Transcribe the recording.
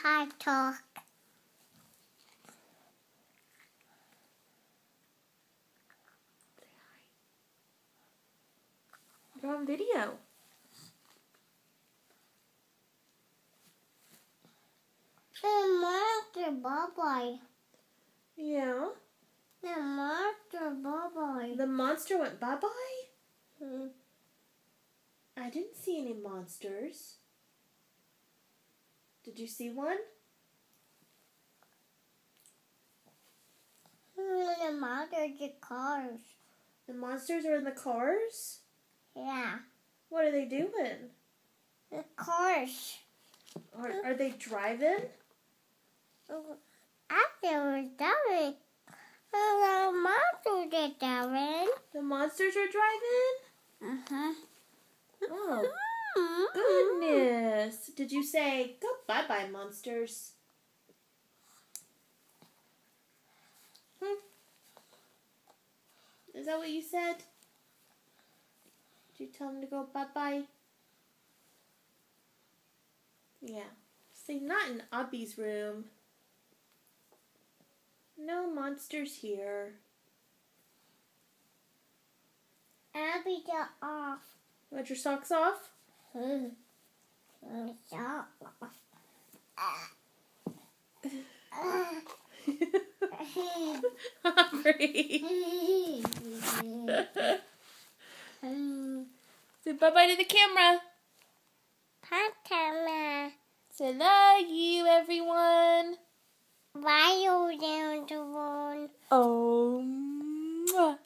hot dog. You're on video. The monster bye-bye. Yeah. The monster bye-bye. The monster went bye-bye? I didn't see any monsters. Did you see one? The monsters are cars. The monsters are in the cars? Yeah. What are they doing? The cars. Are they driving? After driving. The monsters are driving. The monsters are driving? Uh-huh. Oh, goodness. Did you say, go bye-bye, monsters? Is that what you said? Did you tell them to go bye-bye? Yeah. See, not in Abby's room. No monsters here. Abby, get off. Want your socks off? Aubrey. Say bye-bye to the camera. Papa, Say love you, everyone. why you down the phone? Oh. Mwah.